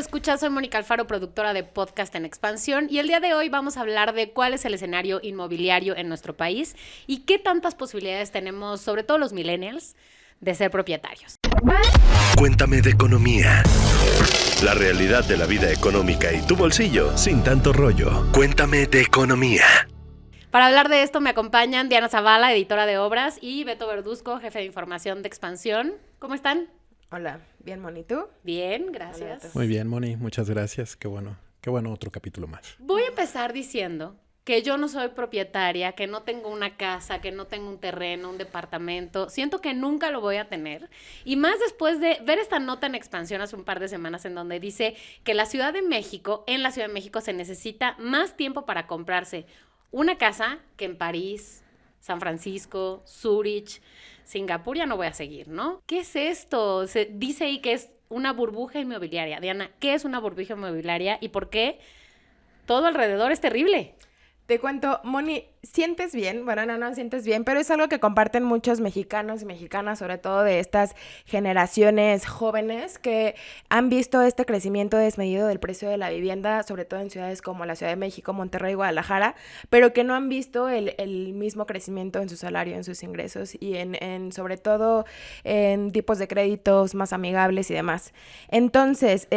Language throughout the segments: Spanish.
Escuchas, soy Mónica Alfaro, productora de Podcast en Expansión, y el día de hoy vamos a hablar de cuál es el escenario inmobiliario en nuestro país y qué tantas posibilidades tenemos, sobre todo los millennials, de ser propietarios. Cuéntame de economía. La realidad de la vida económica y tu bolsillo sin tanto rollo. Cuéntame de economía. Para hablar de esto me acompañan Diana Zavala, editora de Obras, y Beto Verduzco, jefe de información de Expansión. ¿Cómo están? Hola, bien, Moni, ¿tú? Bien, gracias. Hola, muy bien, Moni, muchas gracias. Qué bueno otro capítulo más. Voy a empezar diciendo que yo no soy propietaria, que no tengo una casa, que no tengo un terreno, un departamento. Siento que nunca lo voy a tener. Y más después de ver esta nota en Expansión hace un par de semanas en donde dice que en la Ciudad de México se necesita más tiempo para comprarse una casa que en París, San Francisco, Zúrich, Singapur. Ya no voy a seguir, ¿no? ¿Qué es esto? Se dice ahí que es una burbuja inmobiliaria. Diana, ¿qué es una burbuja inmobiliaria y por qué todo alrededor es terrible? Te cuento, Moni, sientes bien, bueno, no sientes bien, pero es algo que comparten muchos mexicanos y mexicanas, sobre todo de estas generaciones jóvenes que han visto este crecimiento desmedido del precio de la vivienda, sobre todo en ciudades como la Ciudad de México, Monterrey, Guadalajara, pero que no han visto el mismo crecimiento en su salario, en sus ingresos y en sobre todo en tipos de créditos más amigables y demás. Entonces,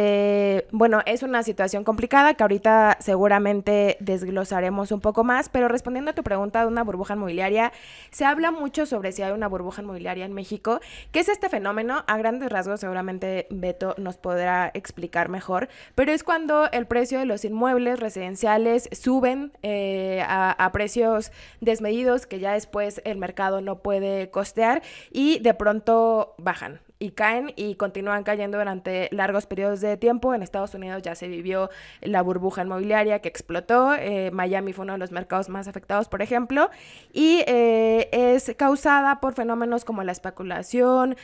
bueno, es una situación complicada que ahorita seguramente desglosaremos un poco más, pero respondiendo a tu pregunta de una burbuja inmobiliaria, se habla mucho sobre si hay una burbuja inmobiliaria en México. ¿Qué es este fenómeno? A grandes rasgos seguramente Beto nos podrá explicar mejor, pero es cuando el precio de los inmuebles residenciales suben a precios desmedidos que ya después el mercado no puede costear y de pronto bajan y caen y continúan cayendo durante largos periodos de tiempo. En Estados Unidos ya se vivió la burbuja inmobiliaria que explotó. Miami fue uno de los mercados más afectados, por ejemplo, y es causada por fenómenos como la especulación,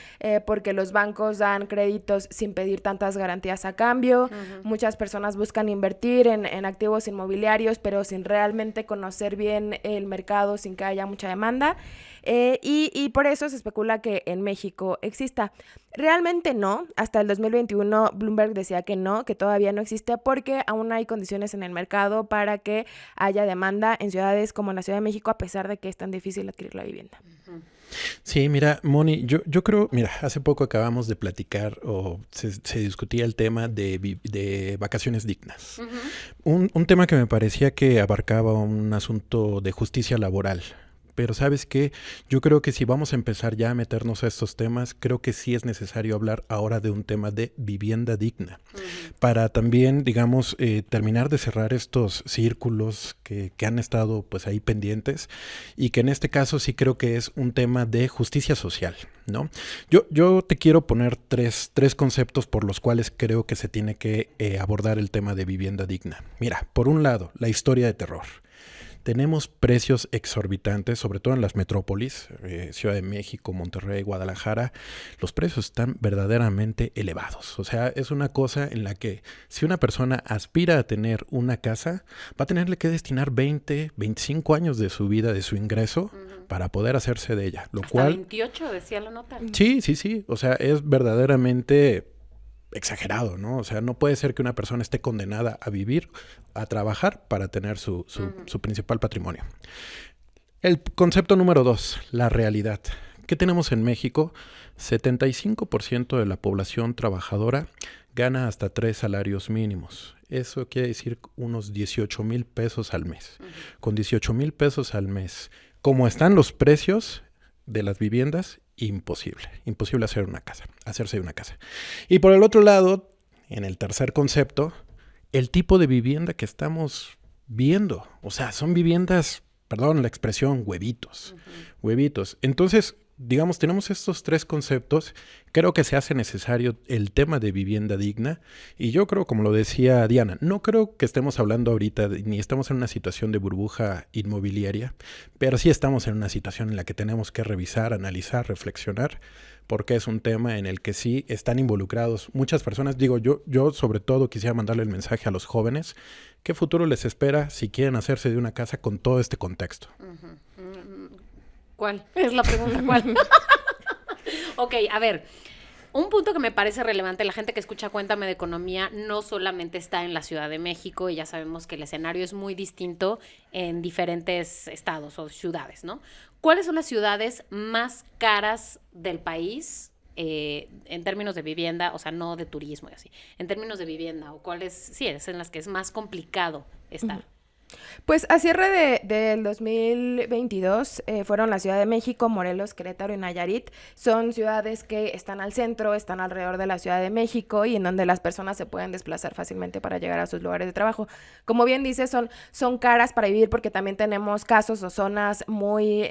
porque los bancos dan créditos sin pedir tantas garantías a cambio. Muchas personas buscan invertir en activos inmobiliarios, pero sin realmente conocer bien el mercado, sin que haya mucha demanda. Y por eso se especula que en México exista. Realmente no, hasta el 2021 Bloomberg decía que no, que todavía no existe porque aún hay condiciones en el mercado para que haya demanda en ciudades como la Ciudad de México, a pesar de que es tan difícil adquirir la vivienda. Sí, mira, Moni, yo creo, mira, hace poco acabamos de platicar o se discutía el tema de vacaciones dignas. Un tema que me parecía que abarcaba un asunto de justicia laboral. Pero ¿sabes qué? Yo creo que si vamos a empezar ya a meternos a estos temas, creo que sí es necesario hablar ahora de un tema de vivienda digna. Para también, digamos, terminar de cerrar estos círculos que han estado pues ahí pendientes y que en este caso sí creo que es un tema de justicia social, ¿no? Yo te quiero poner tres conceptos por los cuales creo que se tiene que abordar el tema de vivienda digna. Mira, por un lado, la historia de terror. Tenemos precios exorbitantes, sobre todo en las metrópolis, Ciudad de México, Monterrey, Guadalajara. Los precios están verdaderamente elevados. O sea, es una cosa en la que si una persona aspira a tener una casa, va a tenerle que destinar 20, 25 años de su vida, de su ingreso, para poder hacerse de ella. Hasta cual 28, decía la nota. Sí. O sea, es verdaderamente exagerado, ¿no? O sea, no puede ser que una persona esté condenada a vivir, a trabajar para tener su principal patrimonio. El concepto número 2, la realidad. ¿Qué tenemos en México? 75% de la población trabajadora gana hasta 3 salarios mínimos. Eso quiere decir unos 18,000 pesos al mes. Con 18,000 pesos al mes, como están los precios de las viviendas, imposible hacerse de una casa. Y por el otro lado, en el tercer concepto, el tipo de vivienda que estamos viendo. O sea, son viviendas, perdón la expresión, huevitos. Entonces, digamos, tenemos estos 3 conceptos. Creo que se hace necesario el tema de vivienda digna. Y yo creo, como lo decía Diana, no creo que estemos hablando ahorita ni estamos en una situación de burbuja inmobiliaria, pero sí estamos en una situación en la que tenemos que revisar, analizar, reflexionar, porque es un tema en el que sí están involucrados muchas personas. Digo, yo sobre todo quisiera mandarle el mensaje a los jóvenes. ¿Qué futuro les espera si quieren hacerse de una casa con todo este contexto? ¿Cuál? Es la pregunta, ¿cuál? Ok, a ver. Un punto que me parece relevante, la gente que escucha Cuéntame de Economía no solamente está en la Ciudad de México, y ya sabemos que el escenario es muy distinto en diferentes estados o ciudades, ¿no? ¿Cuáles son las ciudades más caras del país en términos de vivienda, o sea, no de turismo y así, en términos de vivienda, o cuáles, sí, es en las que es más complicado estar? Pues a cierre del 2022 fueron la Ciudad de México, Morelos, Querétaro y Nayarit. Son ciudades que están al centro, están alrededor de la Ciudad de México y en donde las personas se pueden desplazar fácilmente para llegar a sus lugares de trabajo. Como bien dice, son caras para vivir porque también tenemos casos o zonas muy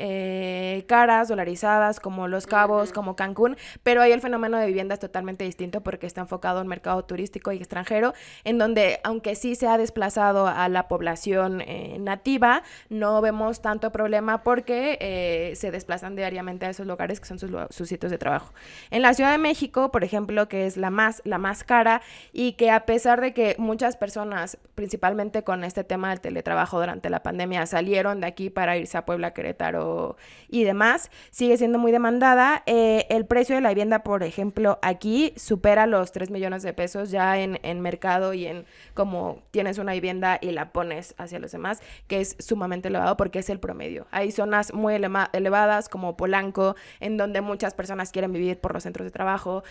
caras, dolarizadas, como Los Cabos, como Cancún, pero ahí el fenómeno de vivienda es totalmente distinto porque está enfocado en mercado turístico y extranjero, en donde, aunque sí se ha desplazado a la población nativa, no vemos tanto problema porque se desplazan diariamente a esos lugares que son sus sitios de trabajo. En la Ciudad de México, por ejemplo, que es la más cara y que a pesar de que muchas personas, principalmente con este tema del teletrabajo durante la pandemia, salieron de aquí para irse a Puebla, Querétaro y demás, sigue siendo muy demandada. El precio de la vivienda, por ejemplo, aquí supera los 3 millones de pesos ya en mercado y en como tienes una vivienda y la pones hacia los demás, que es sumamente elevado porque es el promedio. Hay zonas muy elevadas como Polanco, en donde muchas personas quieren vivir por los centros de trabajo,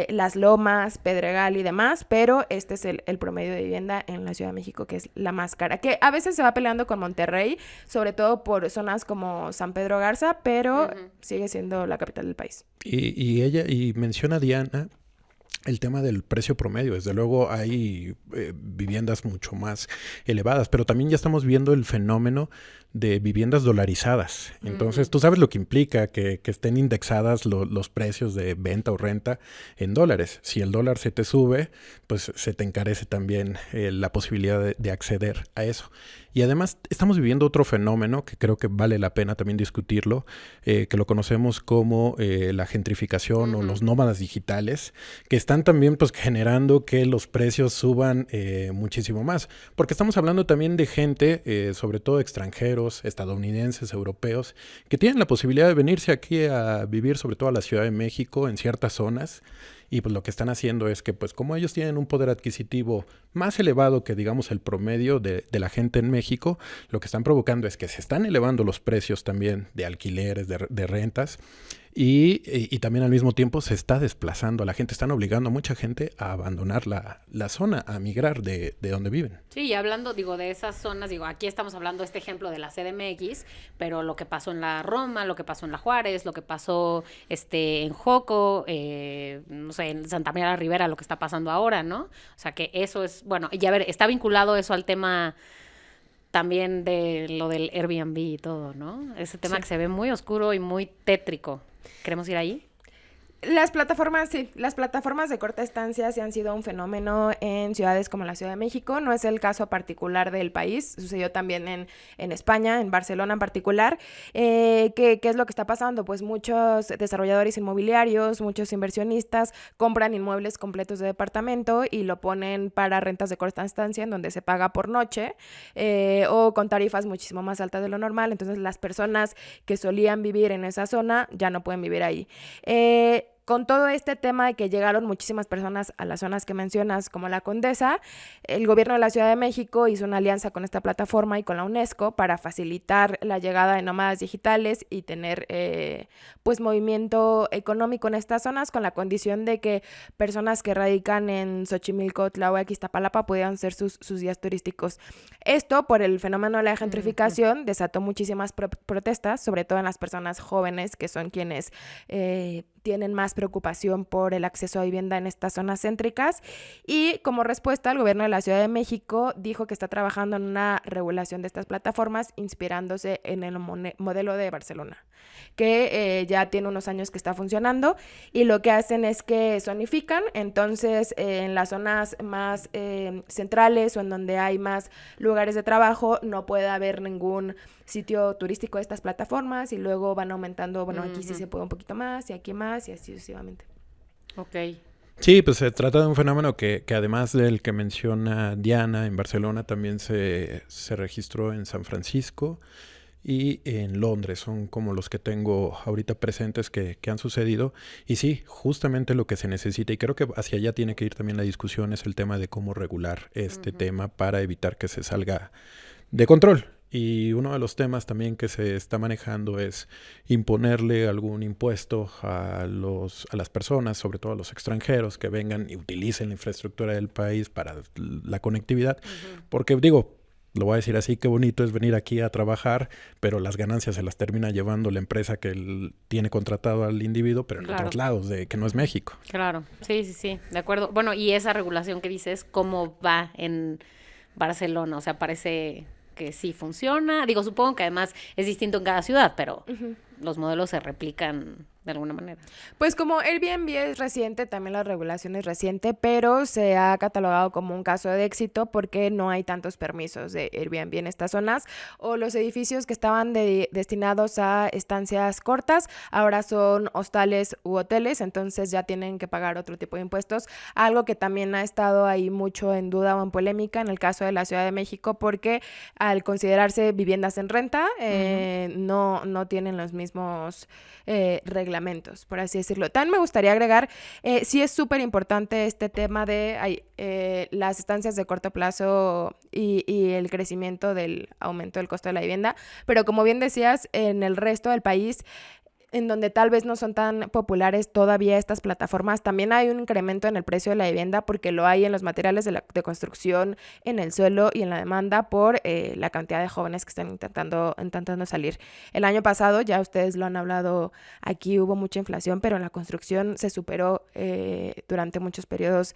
Las Lomas, Pedregal y demás, pero este es el promedio de vivienda en la Ciudad de México, que es la más cara, que a veces se va peleando con Monterrey, sobre todo por zonas como San Pedro Garza, pero sigue siendo la capital del país. Y menciona Diana el tema del precio promedio. Desde luego hay viviendas mucho más elevadas, pero también ya estamos viendo el fenómeno de viviendas dolarizadas. Entonces, tú sabes lo que implica que estén indexadas los precios de venta o renta en dólares. Si el dólar se te sube, pues se te encarece también la posibilidad de acceder a eso. Y además estamos viviendo otro fenómeno que creo que vale la pena también discutirlo, que lo conocemos como la gentrificación o los nómadas digitales, que están también pues generando que los precios suban muchísimo más. Porque estamos hablando también de gente, sobre todo extranjeros, estadounidenses, europeos, que tienen la posibilidad de venirse aquí a vivir, sobre todo a la Ciudad de México, en ciertas zonas. Y pues lo que están haciendo es que, pues como ellos tienen un poder adquisitivo más elevado que, digamos, el promedio de la gente en México, lo que están provocando es que se están elevando los precios también de alquileres, de rentas, y también al mismo tiempo se está desplazando a la gente, están obligando a mucha gente a abandonar la zona, a migrar de donde viven. Sí, y hablando, digo, de esas zonas, digo, aquí estamos hablando de este ejemplo de la CDMX, pero lo que pasó en la Roma, lo que pasó en la Juárez, lo que pasó en Joco, no sé, en Santa María la Ribera, lo que está pasando ahora, ¿no? O sea, que eso es, bueno, y a ver, está vinculado eso al tema también de lo del Airbnb y todo, ¿no? Ese tema que se ve muy oscuro y muy tétrico. ¿Queremos ir ahí? Las plataformas, sí. Las plataformas de corta estancia sí han sido un fenómeno en ciudades como la Ciudad de México. No es el caso particular del país. Sucedió también en España, en Barcelona en particular. ¿Qué es lo que está pasando? Pues muchos desarrolladores inmobiliarios, muchos inversionistas compran inmuebles completos de departamento y lo ponen para rentas de corta estancia en donde se paga por noche o con tarifas muchísimo más altas de lo normal. Entonces las personas que solían vivir en esa zona ya no pueden vivir ahí. Con todo este tema de que llegaron muchísimas personas a las zonas que mencionas, como la Condesa, el gobierno de la Ciudad de México hizo una alianza con esta plataforma y con la UNESCO para facilitar la llegada de nómadas digitales y tener pues movimiento económico en estas zonas, con la condición de que personas que radican en Xochimilco, Tláhuac y Iztapalapa pudieran ser sus guías turísticos. Esto, por el fenómeno de la gentrificación, desató muchísimas protestas, sobre todo en las personas jóvenes, que son quienes tienen más preocupación por el acceso a vivienda en estas zonas céntricas, y como respuesta el gobierno de la Ciudad de México dijo que está trabajando en una regulación de estas plataformas inspirándose en el modelo de Barcelona, que ya tiene unos años que está funcionando, y lo que hacen es que zonifican. Entonces en las zonas más centrales o en donde hay más lugares de trabajo no puede haber ningún sitio turístico de estas plataformas, y luego van aumentando, bueno, aquí sí se puede un poquito más y aquí más y así sucesivamente. Ok. Sí, pues se trata de un fenómeno que además del que menciona Diana en Barcelona, también se registró en San Francisco y en Londres. Son como los que tengo ahorita presentes que han sucedido. Y sí, justamente lo que se necesita, y creo que hacia allá tiene que ir también la discusión, es el tema de cómo regular este tema para evitar que se salga de control. Y uno de los temas también que se está manejando es imponerle algún impuesto a las personas, sobre todo a los extranjeros, que vengan y utilicen la infraestructura del país para la conectividad. Porque digo, lo voy a decir así, qué bonito es venir aquí a trabajar, pero las ganancias se las termina llevando la empresa que tiene contratado al individuo, pero en otros lados, que no es México. Claro, sí, de acuerdo. Bueno, y esa regulación que dices, ¿cómo va en Barcelona? O sea, parece que sí funciona. Digo, supongo que además es distinto en cada ciudad, pero los modelos se replican de alguna manera. Pues como Airbnb es reciente, también la regulación es reciente, pero se ha catalogado como un caso de éxito porque no hay tantos permisos de Airbnb en estas zonas, o los edificios que estaban destinados a estancias cortas ahora son hostales u hoteles, entonces ya tienen que pagar otro tipo de impuestos, algo que también ha estado ahí mucho en duda o en polémica en el caso de la Ciudad de México, porque al considerarse viviendas en renta, no tienen los mismos reglamentos, por así decirlo. También me gustaría agregar, sí es súper importante este tema de las estancias de corto plazo y el crecimiento del aumento del costo de la vivienda, pero como bien decías, en el resto del país, en donde tal vez no son tan populares todavía estas plataformas, también hay un incremento en el precio de la vivienda porque lo hay en los materiales de construcción, en el suelo y en la demanda por la cantidad de jóvenes que están intentando salir. El año pasado, ya ustedes lo han hablado aquí, hubo mucha inflación, pero en la construcción se superó durante muchos periodos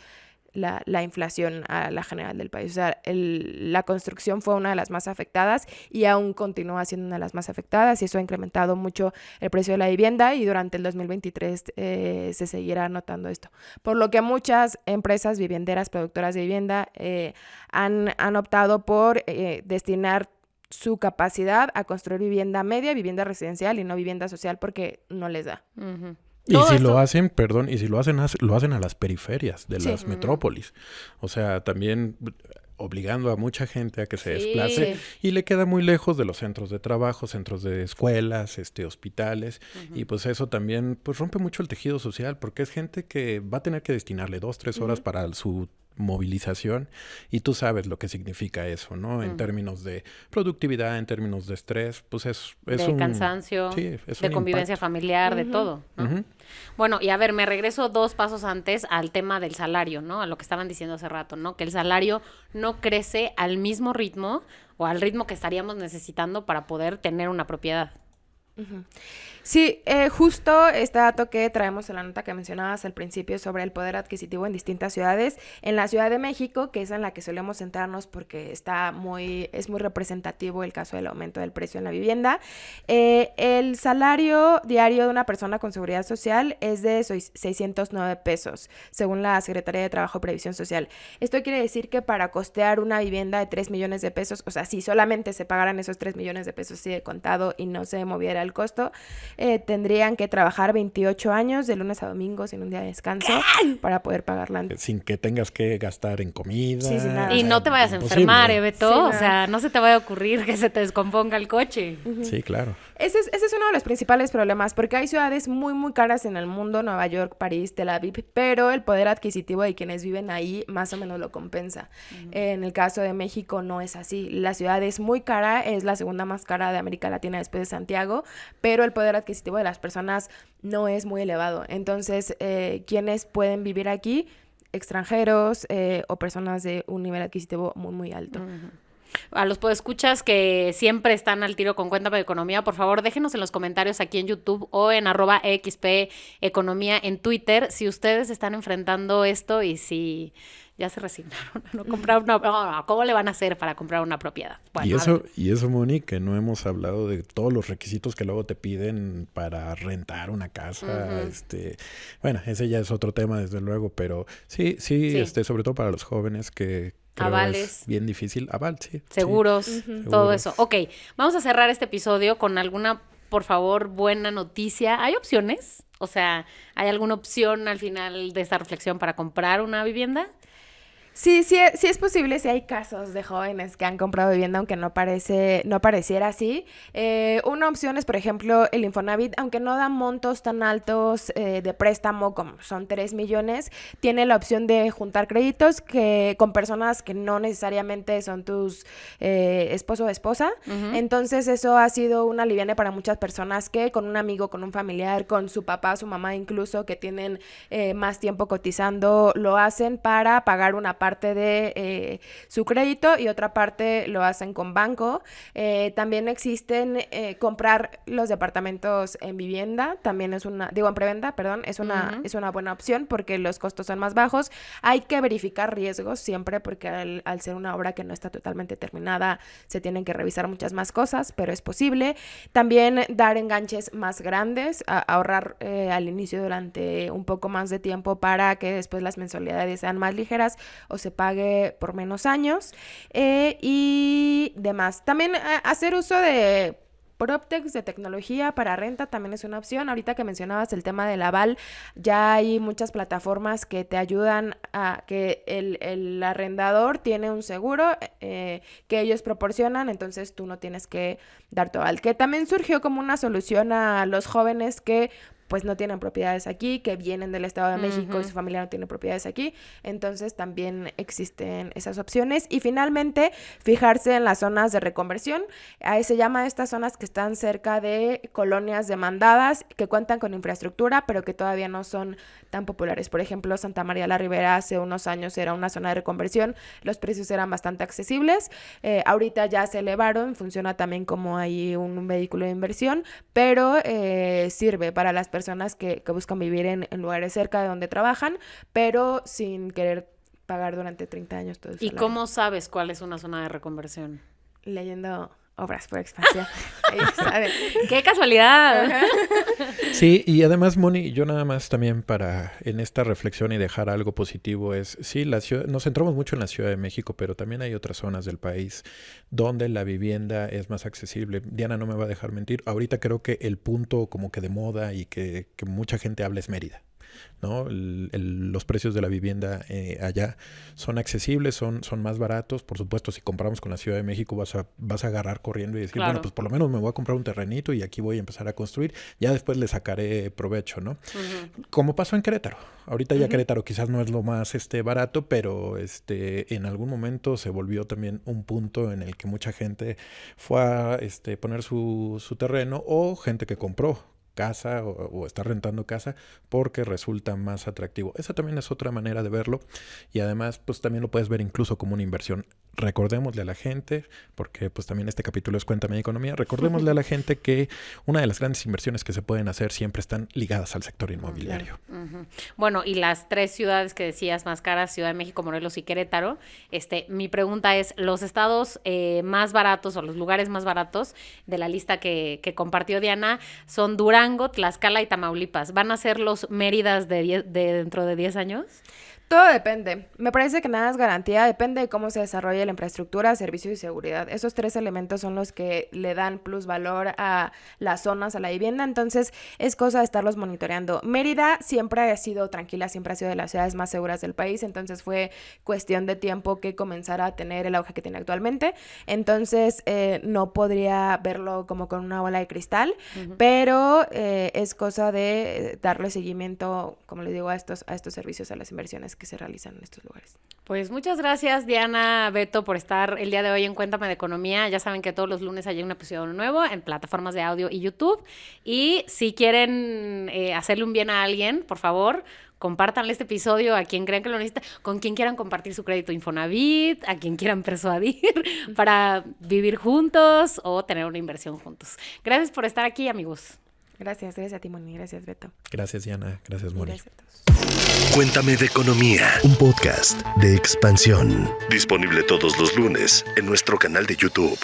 la inflación a la general del país. O sea, la construcción fue una de las más afectadas y aún continúa siendo una de las más afectadas, y eso ha incrementado mucho el precio de la vivienda, y durante el 2023 se seguirá notando esto. Por lo que muchas empresas vivienderas, productoras de vivienda, han optado por destinar su capacidad a construir vivienda media, vivienda residencial y no vivienda social, porque no les da. Y si lo hacen, lo hacen a las periferias de las metrópolis. O sea, también obligando a mucha gente a que se desplace, y le queda muy lejos de los centros de trabajo, centros de escuelas, hospitales, y pues eso también pues rompe mucho el tejido social, porque es gente que va a tener que destinarle 2-3 horas para su movilización, y tú sabes lo que significa eso, ¿no? En términos de productividad, en términos de estrés, pues es un cansancio, de convivencia familiar, de todo, ¿no? Bueno, y a ver, me regreso 2 pasos antes al tema del salario, ¿no? A lo que estaban diciendo hace rato, ¿no? Que el salario no crece al mismo ritmo o al ritmo que estaríamos necesitando para poder tener una propiedad. Sí, justo este dato que traemos en la nota que mencionabas al principio sobre el poder adquisitivo en distintas ciudades. En la Ciudad de México, que es en la que solemos centrarnos porque es muy representativo el caso del aumento del precio en la vivienda, el salario diario de una persona con seguridad social es de 609 pesos, según la Secretaría de Trabajo y Previsión Social. Esto quiere decir que para costear una vivienda de 3 millones de pesos, o sea, si solamente se pagaran esos 3 millones de pesos así de contado y no se moviera el costo, tendrían que trabajar 28 años de lunes a domingo sin un día de descanso para poder pagarla. Sin que tengas que gastar en comida. Sí, sin nada. Y no te vayas a enfermar, Beto. Sí, o sea, no se te vaya a ocurrir que se te descomponga el coche. Sí, claro. Ese es uno de los principales problemas, porque hay ciudades muy, muy caras en el mundo, Nueva York, París, Tel Aviv, pero el poder adquisitivo de quienes viven ahí más o menos lo compensa. En el caso de México no es así. La ciudad es muy cara, es la segunda más cara de América Latina después de Santiago, pero el poder adquisitivo de las personas no es muy elevado. Entonces, quienes pueden vivir aquí, extranjeros o personas de un nivel adquisitivo muy, muy alto. A los podescuchas que siempre están al tiro con Cuéntame de Economía, por favor, déjenos en los comentarios aquí en YouTube o en @EXP Economía en Twitter si ustedes están enfrentando esto y si ya se resignaron a no comprar ¿cómo le van a hacer para comprar una propiedad? Bueno, y eso, Moni, que no hemos hablado de todos los requisitos que luego te piden para rentar una casa. Bueno, ese ya es otro tema, desde luego, pero sí. Sobre todo para los jóvenes que avales. Es bien difícil. Seguros, todo eso. Ok, vamos a cerrar este episodio con alguna, por favor, buena noticia. ¿Hay opciones? O sea, ¿hay alguna opción al final de esta reflexión para comprar una vivienda? Sí es posible, sí hay casos de jóvenes que han comprado vivienda, aunque no pareciera así. Una opción es, por ejemplo, el Infonavit, aunque no da montos tan altos de préstamo como son 3 millones, tiene la opción de juntar créditos con personas que no necesariamente son tus esposo o esposa. Uh-huh. Entonces eso ha sido una aliviane para muchas personas que con un amigo, con un familiar, con su papá, su mamá incluso, que tienen más tiempo cotizando, lo hacen para pagar una parte de su crédito y otra parte lo hacen con banco. También existen comprar los departamentos en vivienda, también en preventa, perdón, es una buena opción porque los costos son más bajos. Hay que verificar riesgos siempre porque al ser una obra que no está totalmente terminada, se tienen que revisar muchas más cosas, pero es posible. También dar enganches más grandes, ahorrar al inicio durante un poco más de tiempo para que después las mensualidades sean más ligeras o se pague por menos años y demás. También hacer uso de PropTechs, de tecnología para renta también es una opción. Ahorita que mencionabas el tema del aval, ya hay muchas plataformas que te ayudan a que el arrendador tiene un seguro que ellos proporcionan, entonces tú no tienes que dar tu aval. Que también surgió como una solución a los jóvenes que pues no tienen propiedades aquí, que vienen del Estado de México y su familia no tiene propiedades aquí. Entonces también existen esas opciones. Y finalmente, fijarse en las zonas de reconversión. Ahí se llama estas zonas que están cerca de colonias demandadas, que cuentan con infraestructura, pero que todavía no son tan populares. Por ejemplo, Santa María la Ribera hace unos años era una zona de reconversión. Los precios eran bastante accesibles. Ahorita ya se elevaron. Funciona también como ahí un vehículo de inversión, pero sirve para las personas que buscan vivir en lugares cerca de donde trabajan, pero sin querer pagar durante 30 años todo el salario. ¿Y cómo sabes cuál es una zona de reconversión? Leyendo Obras por Expansión. Ahí saben. ¡Qué casualidad! Sí, y además, Moni, yo nada más también en esta reflexión y dejar algo positivo es, sí, nos centramos mucho en la Ciudad de México, pero también hay otras zonas del país donde la vivienda es más accesible. Diana no me va a dejar mentir. Ahorita creo que el punto como que de moda y que mucha gente habla es Mérida, ¿no? Los precios de la vivienda allá son accesibles, son más baratos. Por supuesto, si comparamos con la Ciudad de México vas a agarrar corriendo y decir, claro, bueno, pues por lo menos me voy a comprar un terrenito y aquí voy a empezar a construir. Ya después le sacaré provecho, ¿no? Uh-huh. Como pasó en Querétaro. Ahorita ya Querétaro quizás no es lo más barato, pero en algún momento se volvió también un punto en el que mucha gente fue a poner su terreno, o gente que compró casa o está rentando casa porque resulta más atractivo. Esa también es otra manera de verlo, y además pues también lo puedes ver incluso como una inversión. Recordémosle a la gente, porque pues también este capítulo es Cuéntame de Economía, recordémosle a la gente que una de las grandes inversiones que se pueden hacer siempre están ligadas al sector inmobiliario. Uh-huh. Bueno, y las 3 ciudades que decías más caras, Ciudad de México, Morelos y Querétaro, mi pregunta es, los estados más baratos o los lugares más baratos de la lista que compartió Diana son Durango, Tlaxcala y Tamaulipas. ¿Van a ser los Méridas de dentro de 10 años? Todo depende. Me parece que nada es garantía. Depende de cómo se desarrolle la infraestructura, servicios y seguridad. Esos 3 elementos son los que le dan plusvalor a las zonas, a la vivienda. Entonces, es cosa de estarlos monitoreando. Mérida siempre ha sido tranquila, siempre ha sido de las ciudades más seguras del país. Entonces, fue cuestión de tiempo que comenzara a tener el auge que tiene actualmente. Entonces, no podría verlo como con una bola de cristal. Uh-huh. Pero es cosa de darle seguimiento, como les digo, a estos servicios, a las inversiones que se realizan en estos lugares. Pues muchas gracias, Diana, Beto, por estar el día de hoy en Cuéntame de Economía. Ya saben que todos los lunes hay un episodio nuevo en plataformas de audio y YouTube. Y si quieren hacerle un bien a alguien, por favor, compártanle este episodio a quien crean que lo necesita, con quien quieran compartir su crédito Infonavit, a quien quieran persuadir para vivir juntos o tener una inversión juntos. Gracias por estar aquí, amigos. Gracias a ti, Moni. Gracias, Beto. Gracias, Diana. Gracias, Moni. Gracias a todos. Cuéntame de Economía, un podcast de Expansión. Disponible todos los lunes en nuestro canal de YouTube.